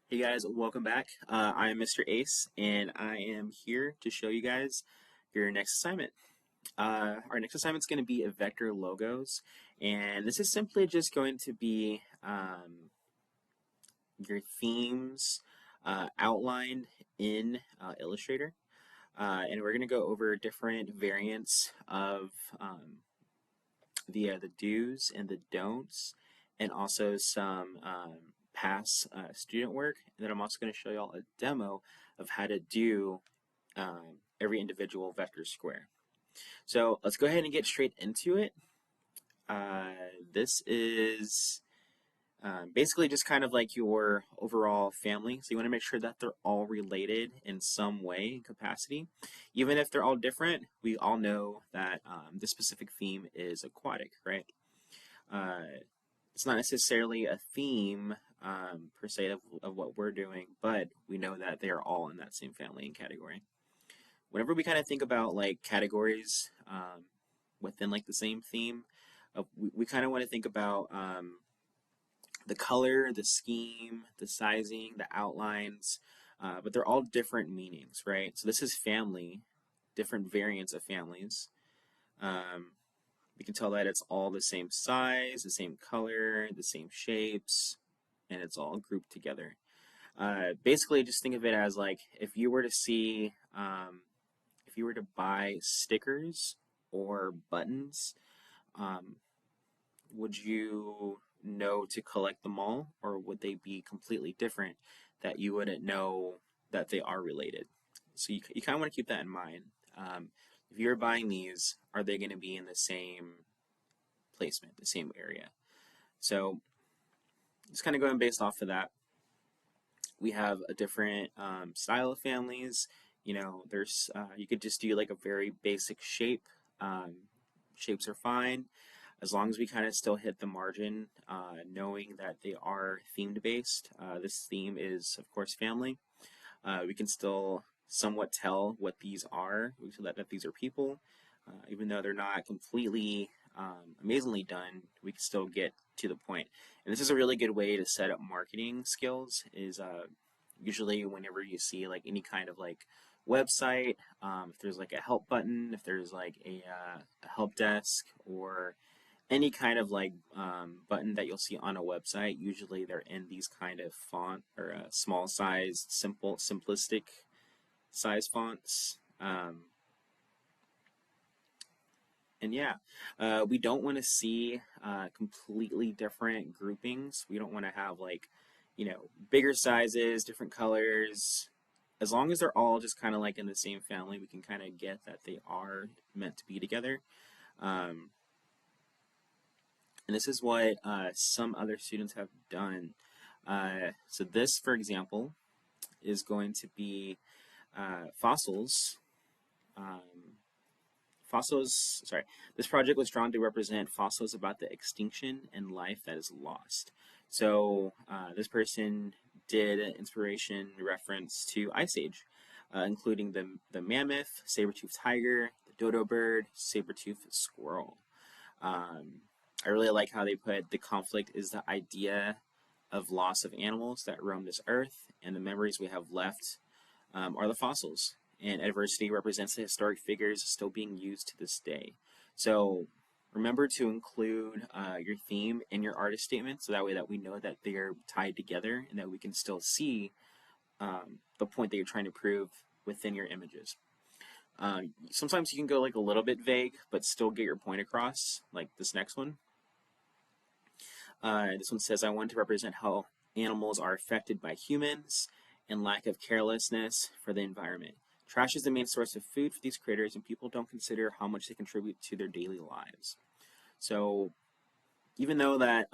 Hey guys, welcome back. I am Mr. Ace, and I am here to show you guys your next assignment. Our next assignment is going to be a vector logos, and this is simply just going to be your themes outlined in Illustrator. And we're going to go over different variants of the do's and the don'ts, and also some past student work. And then I'm also going to show y'all a demo of how to do every individual vector square. So let's go ahead and get straight into it. This is basically just kind of like your overall family. So you want to make sure that they're all related in some way and capacity. Even if they're all different, we all know that this specific theme is aquatic, right? Uh, it's not necessarily a theme per se of what we're doing, but we know that they are all in that same family and category. Whenever we kind of think about like categories within like the same theme, we kind of want to think about the color, the scheme, the sizing, the outlines, but they're all different meanings, right? So this is family, different variants of families. Um, we can tell that it's all the same size, the same color, the same shapes, and it's all grouped together. Basically, just think of it as like if you were to see, if you were to buy stickers or buttons, um, would you know to collect them all, or would they be completely different that you wouldn't know that they are related? So you kind of want to keep that in mind. If you're buying these, are they going to be in the same placement, the same area? So just kind of going based off of that, we have a different style of families. There's you could just do like a very basic shape. Um, Shapes are fine as long as we kind of still hit the margin, knowing that they are themed based. This theme is, of course, family. We can still somewhat tell what these are. We can that these are people, even though they're not completely amazingly done. We can still get to the point. And this is a really good way to set up marketing skills. Is usually whenever you see like any kind of like website, if there's like a help button, if there's like a help desk, or any kind of like button that you'll see on a website, usually they're in these kind of font or small size, simplistic size fonts. And yeah, we don't want to see completely different groupings. We don't want to have like, bigger sizes, different colors. As long as they're all just kind of like in the same family, we can kind of get that they are meant to be together. Um, and this is what some other students have done. So this, for example, is going to be fossils. Um, Fossils, sorry, this project was drawn to represent fossils about the extinction and life that is lost. So this person did an inspiration reference to Ice Age, including the mammoth, saber-toothed tiger, the dodo bird, saber-toothed squirrel. Um, I really like how they put the conflict is the idea of loss of animals that roam this earth, and the memories we have left are the fossils. And adversity represents the historic figures still being used to this day. So remember to include your theme in your artist statement, so that way that we know that they are tied together and that we can still see the point that you're trying to prove within your images. Sometimes you can go like a little bit vague, but still get your point across, like this next one. This one says, I want to represent how animals are affected by humans and lack of carelessness for the environment. Trash is the main source of food for these critters, and people don't consider how much they contribute to their daily lives. So, even though that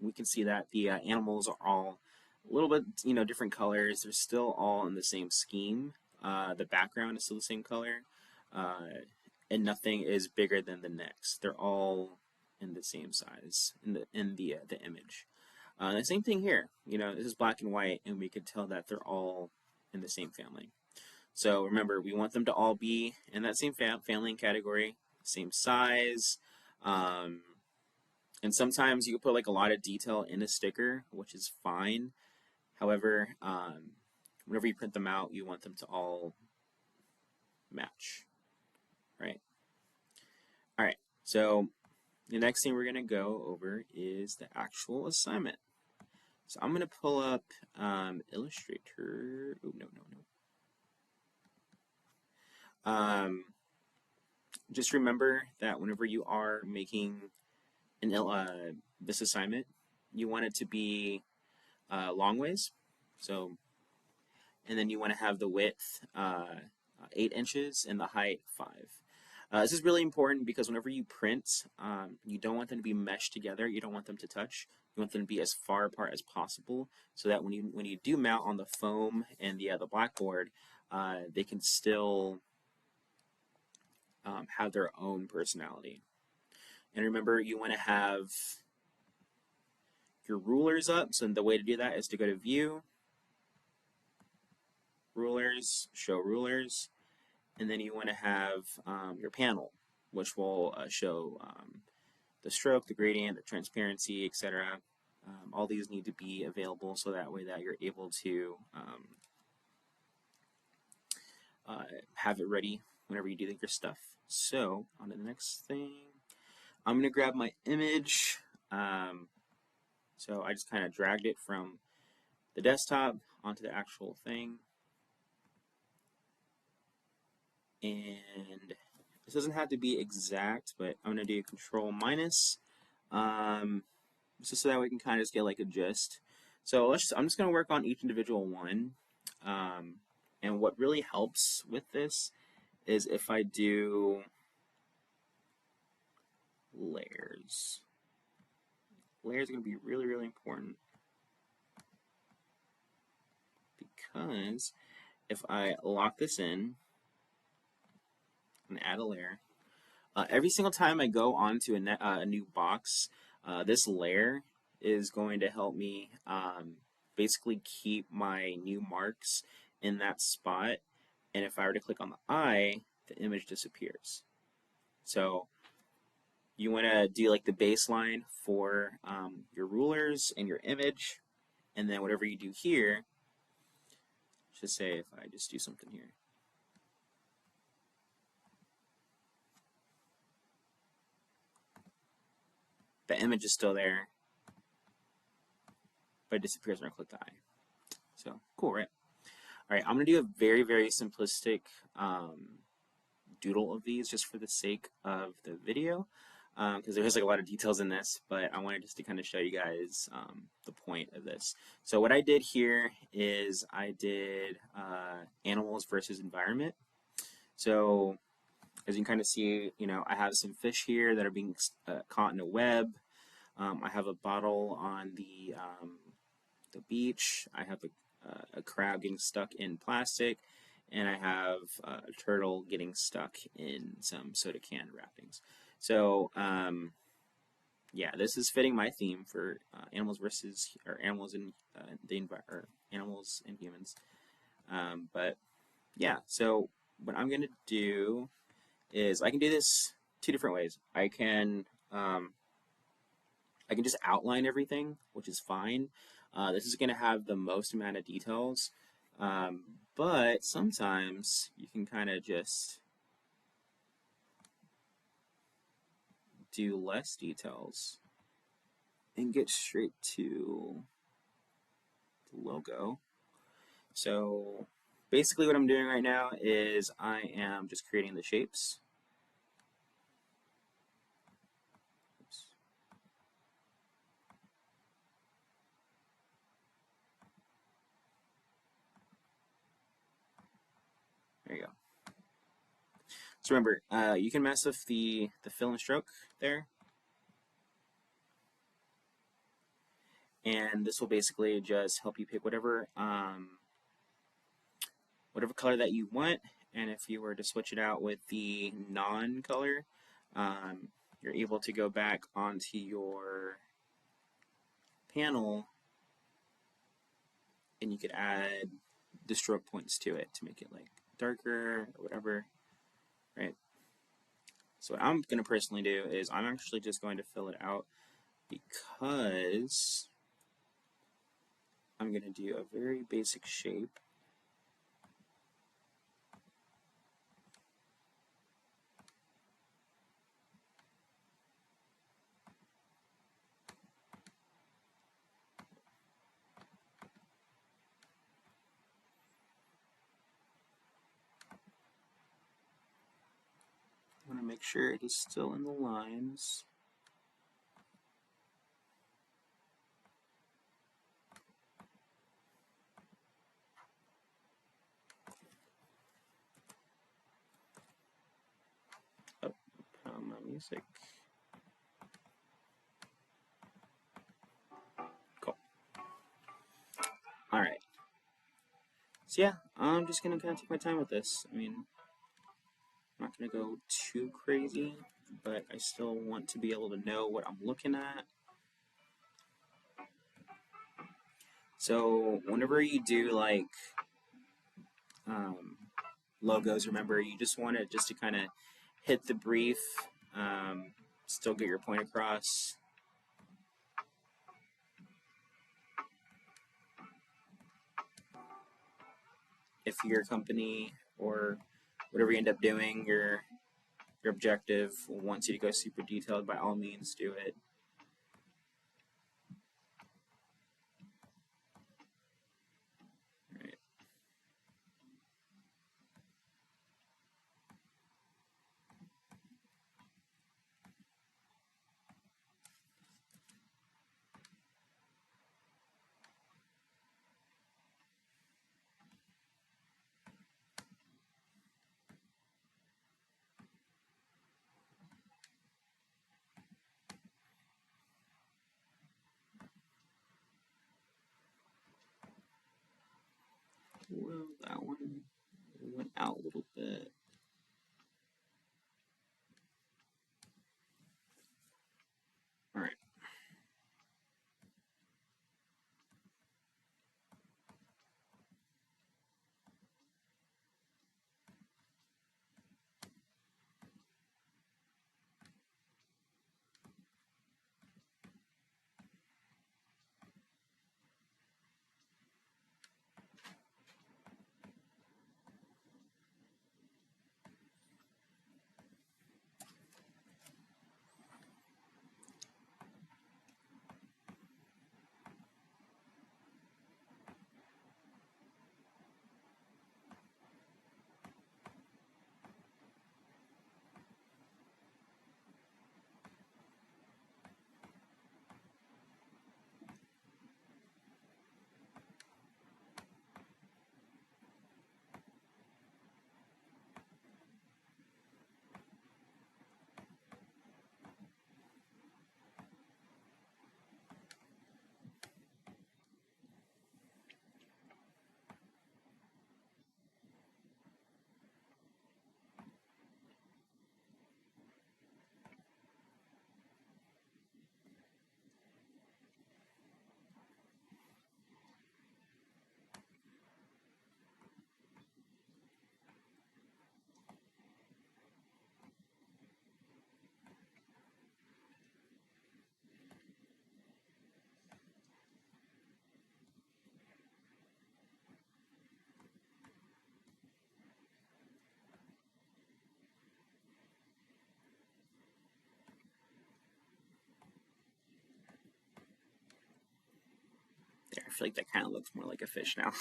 we can see that the animals are all a little bit, different colors, they're still all in the same scheme. The background is still the same color, and nothing is bigger than the next. They're all in the same size in the image. The same thing here. This is black and white, and we could tell that they're all in the same family. So remember, we want them to all be in that same family and category, same size, um, And sometimes you can put like a lot of detail in a sticker, which is fine. However, whenever you print them out, you want them to all match, right? All right, so the next thing we're going to go over is the actual assignment. So I'm going to pull up Illustrator. Oh, no, no, no. Just remember that whenever you are making this assignment, you want it to be long ways. So, and then you want to have the width 8 inches and the height 5. This is really important because whenever you print, you don't want them to be meshed together. You don't want them to touch. You want them to be as far apart as possible, so that when you do mount on the foam and the blackboard, they can still have their own personality. And remember, you want to have your rulers up. So the way to do that is to go to View, Rulers, Show Rulers, and then you want to have your panel, which will show the stroke, the gradient, the transparency, etc. All these need to be available so that way that you're able to have it ready whenever you do your stuff. So on to the next thing. I'm going to grab my image. So I just kind of dragged it from the desktop onto the actual thing. And this doesn't have to be exact, but I'm going to do Control minus. Just so that we can kind of just get like a gist. So I'm just going to work on each individual one. And what really helps with this is if I do layers. Layers are going to be really, really important because if I lock this in and add a layer, every single time I go onto a new box, this layer is going to help me basically keep my new marks in that spot. And if I were to click on the eye, the image disappears. So you want to do like the baseline for your rulers and your image, and then whatever you do here, just say if I just do something here. The image is still there, but it disappears when I click the eye. So cool, right? All right, I'm going to do a very, very simplistic doodle of these just for the sake of the video, because there's like a lot of details in this, but I wanted just to kind of show you guys the point of this. So what I did here is I did animals versus environment. So as you can kind of see, I have some fish here that are being caught in a web. I have a bottle on the beach. I have a crab getting stuck in plastic, and I have a turtle getting stuck in some soda can wrappings. So yeah, this is fitting my theme for animals versus or animals in or animals and humans. But yeah, so what I'm gonna do is I can do this 2 different ways. I can just outline everything, which is fine. This is going to have the most amount of details, but sometimes you can kind of just do less details and get straight to the logo. So basically what I'm doing right now is I am just creating the shapes. Oops. There you go. So remember, you can mess with the fill and stroke there. And this will basically just help you pick whatever color that you want. And if you were to switch it out with the non-color, you're able to go back onto your panel and you could add the stroke points to it to make it like darker or whatever, right? So what I'm going to personally do is I'm actually just going to fill it out because I'm going to do a very basic shape. I want to make sure it is still in the lines. Oh, my music. Cool. All right. So yeah, I'm just gonna kind of take my time with this. I mean, I'm not gonna go too crazy, but I still want to be able to know what I'm looking at. So whenever you do like logos, remember you just want it just to kind of hit the brief, still get your point across. If your company or whatever you end up doing, your objective wants you to go super detailed, by all means do it. All right. Well, that one went out a little bit. All right. There, I feel like that kind of looks more like a fish now.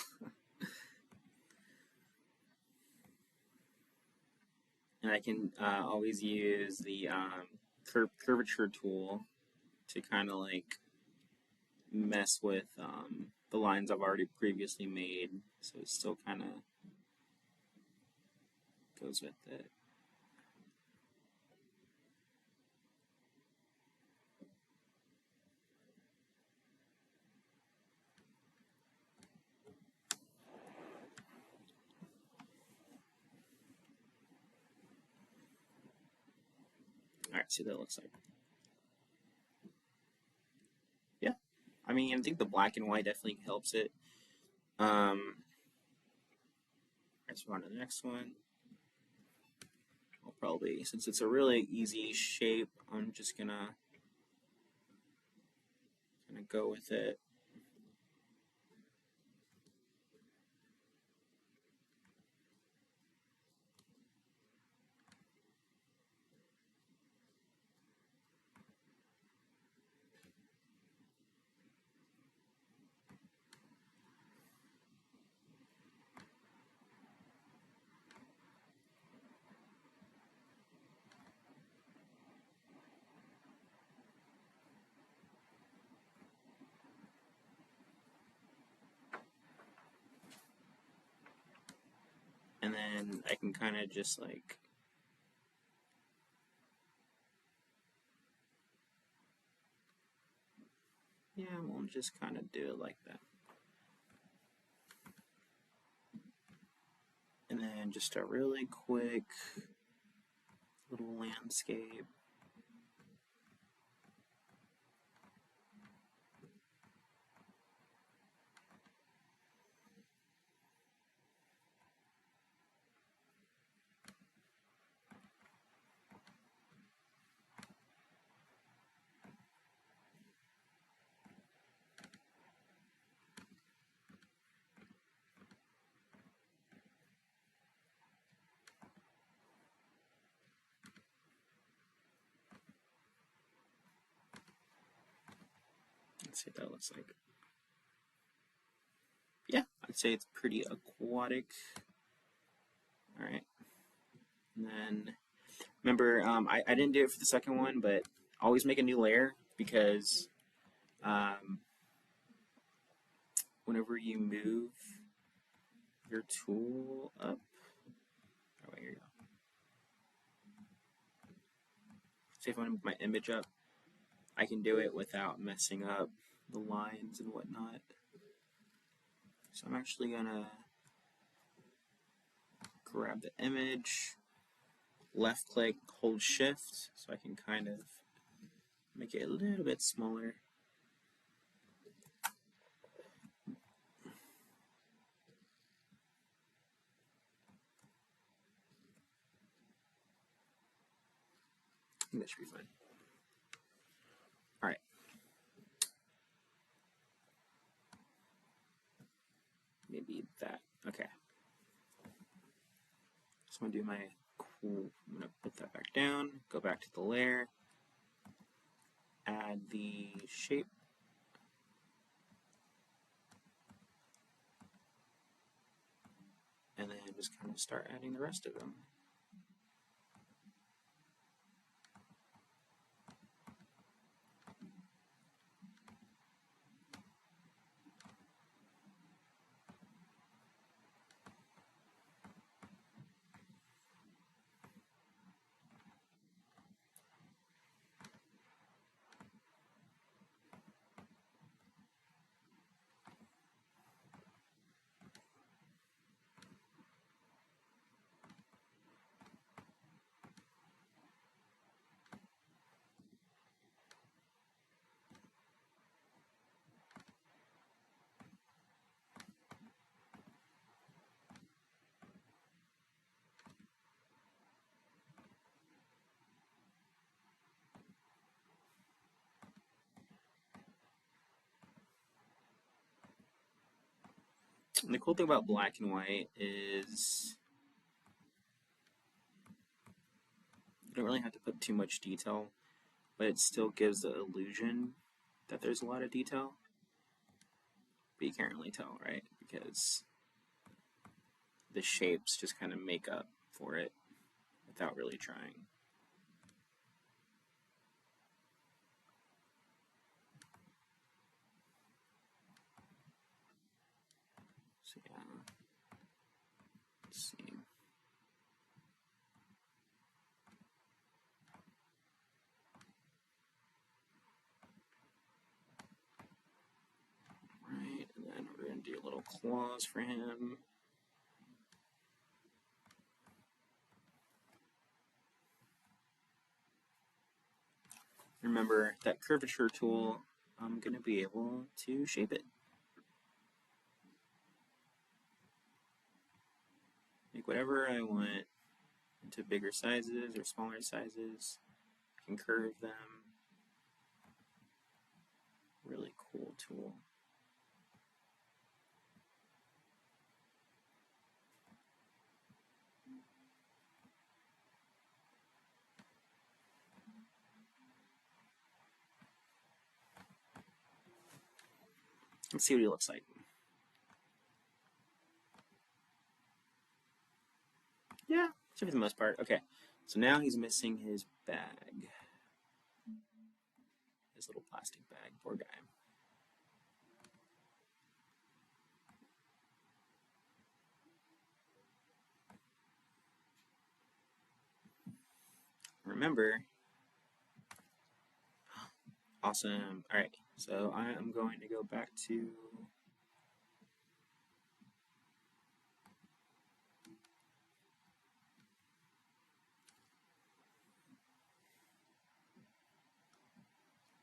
And I can always use the curvature tool to kind of like mess with the lines I've already previously made, so it still kind of goes with it. All right, see what that looks like. Yeah, I mean, I think the black and white definitely helps it. Let's move on to the next one. I'll probably, since it's a really easy shape, I'm just gonna Gonna go with it. And then I can kind of just like, yeah, we'll just kind of do it like that. And then just a really quick little landscape. Let's see what that looks like. Yeah, I'd say it's pretty aquatic. All right. And then remember, I didn't do it for the second one, but always make a new layer because whenever you move your tool up, oh, here you go. Say if I want to move my image up, I can do it without messing up the lines and whatnot. So I'm actually gonna grab the image, left click, hold shift, so I can kind of make it a little bit smaller. I think that should be fine. All right. Maybe that. Okay. So I'm gonna do my cool. I'm gonna put that back down. Go back to the layer. Add the shape. And then just kind of start adding the rest of them. And the cool thing about black and white is you don't really have to put too much detail, but it still gives the illusion that there's a lot of detail. But you can't really tell, right? Because the shapes just kind of make up for it without really trying. So yeah, let's see. Right, and then we're gonna do little claws for him. Remember that curvature tool, I'm gonna be able to shape it. Make whatever I want into bigger sizes or smaller sizes. I can curve them. Really cool. Tool, tool. Let's see what he looks like. Yeah, for the most part. Okay, so now he's missing his bag. His little plastic bag. Poor guy. Remember. Awesome. All right, so I am going to go back to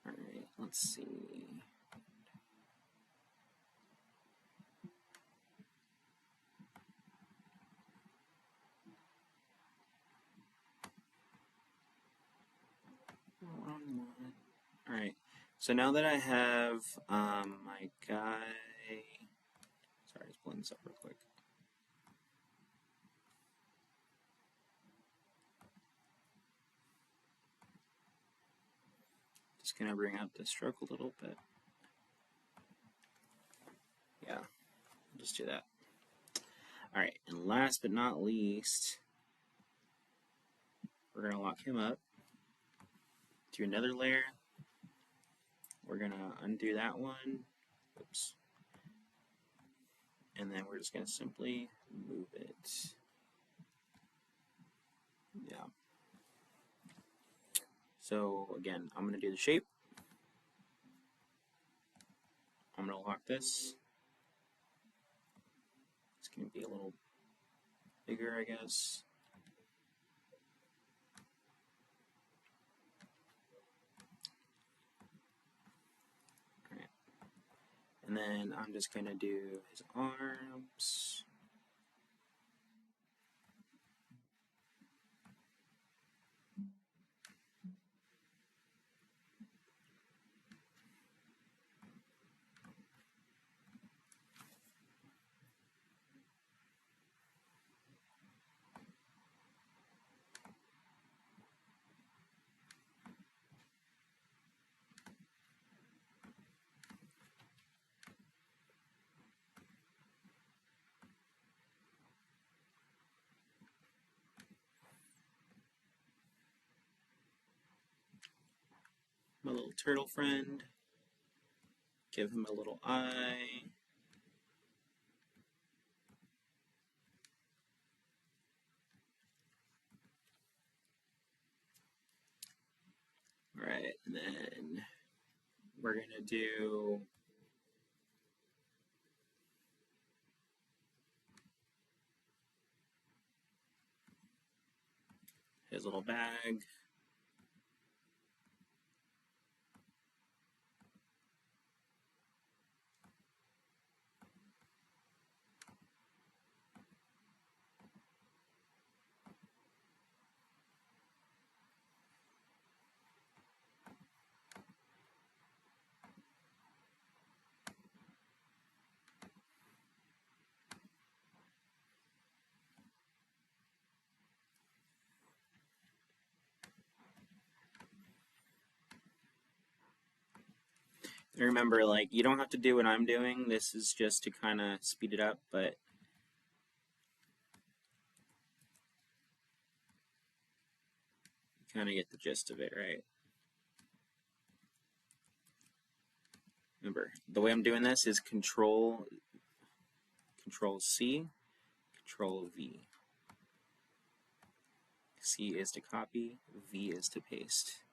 all right, let's see. All right, so now that I have my guy, sorry, just pulling this up real quick. Just gonna bring up the stroke a little bit. Yeah, just do that. All right, and last but not least, we're gonna lock him up. Do another layer. We're gonna undo that one. Oops. And then we're just gonna simply move it. Yeah. So again, I'm gonna do the shape. I'm gonna lock this. It's gonna be a little bigger, I guess. All right. And then I'm just gonna do his arms. My little turtle friend. Give him a little eye. All right, and then we're gonna do his little bag. And remember, like, you don't have to do what I'm doing. This is just to kind of speed it up, but kind of get the gist of it, right? Remember, the way I'm doing this is Control C, Control V. C is to copy, V is to paste.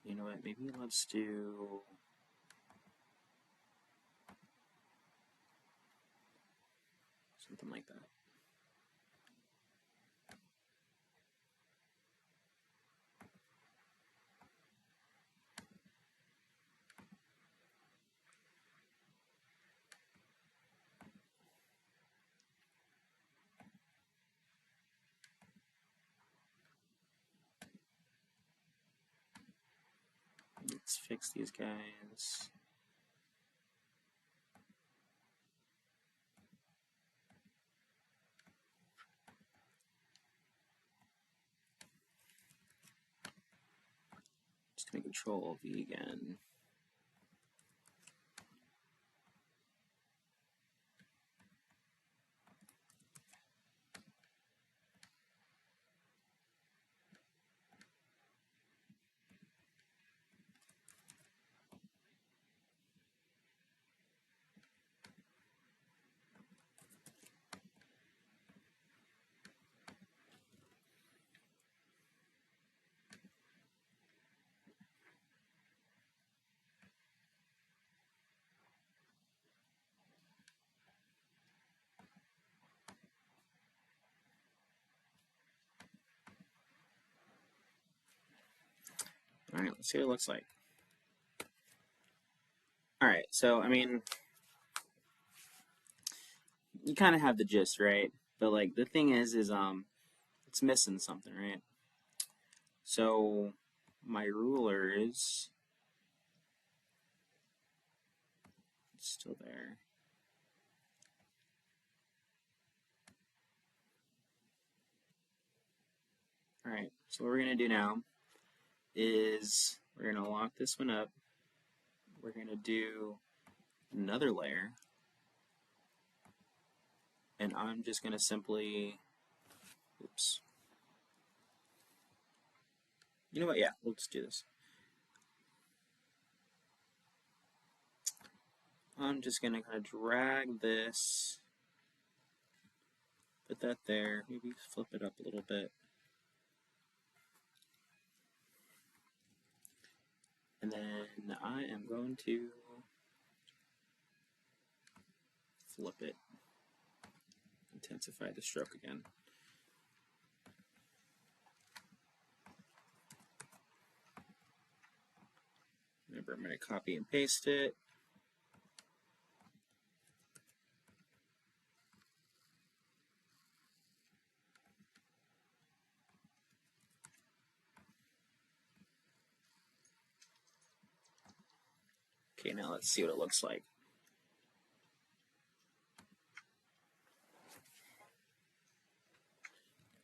You know what? Maybe let's do something like that. fix these guys. Just gonna Control V again. All right, let's see what it looks like. All right, so I mean, you kind of have the gist, right? But like the thing is it's missing something, right? So my ruler is still there. All right, so what we're gonna do now is we're gonna lock this one up. We're gonna do another layer, and I'm just gonna simply, oops. You know what? Yeah, we'll just do this. I'm just gonna kind of drag this, put that there, maybe flip it up a little bit. And then I am going to flip it, intensify the stroke again. Remember, I'm going to copy and paste it. Okay, now let's see what it looks like.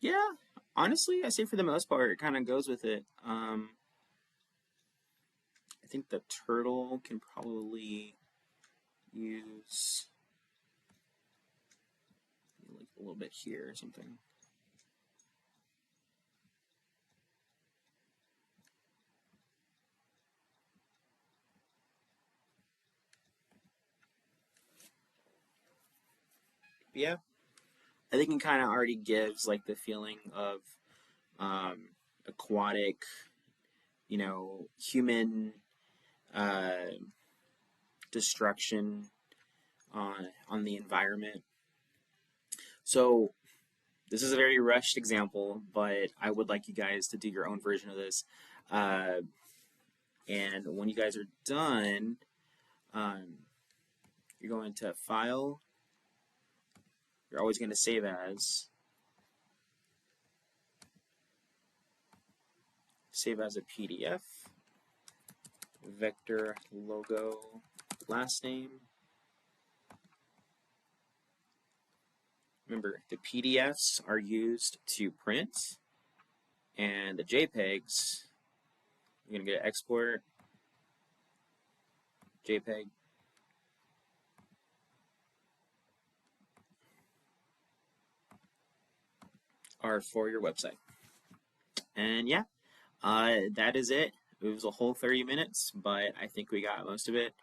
Yeah, honestly, I say for the most part, it kind of goes with it. I think the turtle can probably use like a little bit here or something. Yeah, I think it kind of already gives like the feeling of aquatic, you know, human destruction on the environment. So this is a very rushed example, but I would like you guys to do your own version of this. And when you guys are done, you're going to File. You're always going to save as. Save as a PDF. Vector logo last name. Remember, the PDFs are used to print, and the JPEGs, you're going to get export, JPEG, are for your website. And yeah, that is it. It was a whole 30 minutes, but I think we got most of it.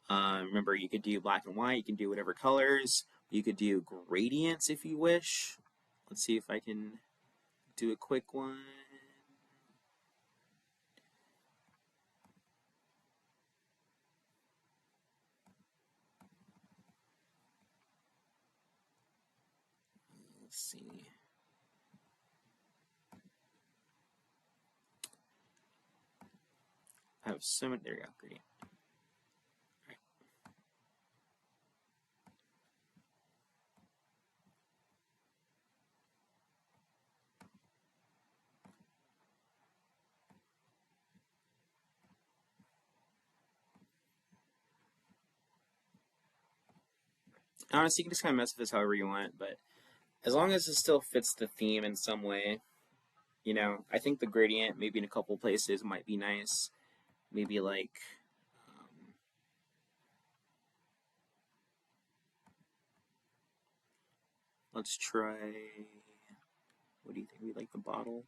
Remember, you could do black and white, you can do whatever colors, you could do gradients if you wish. Let's see if I can do a quick one. Let's see. I have so many. There you go. Gradient. Honestly, you can just kind of mess with this however you want, but as long as it still fits the theme in some way, I think the gradient maybe in a couple places might be nice. Maybe like, um, let's try, what do you think? We like the bottle?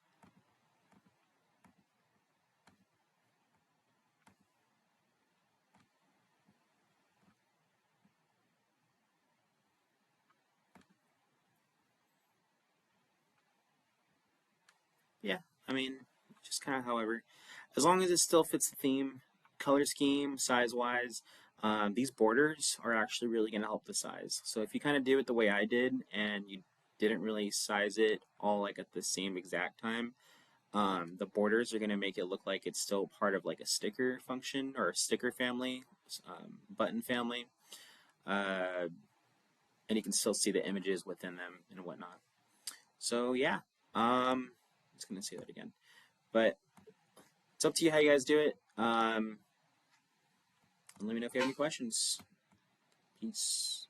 Yeah, I mean, just kind of however. As long as it still fits the theme, color scheme, size wise, these borders are actually really going to help the size. So if you kind of do it the way I did and you didn't really size it all like at the same exact time, the borders are going to make it look like it's still part of like a sticker function or a sticker family, button family, uh, and you can still see the images within them and whatnot. So yeah, I'm just going to say that again. But it's up to you how you guys do it. And let me know if you have any questions. Peace.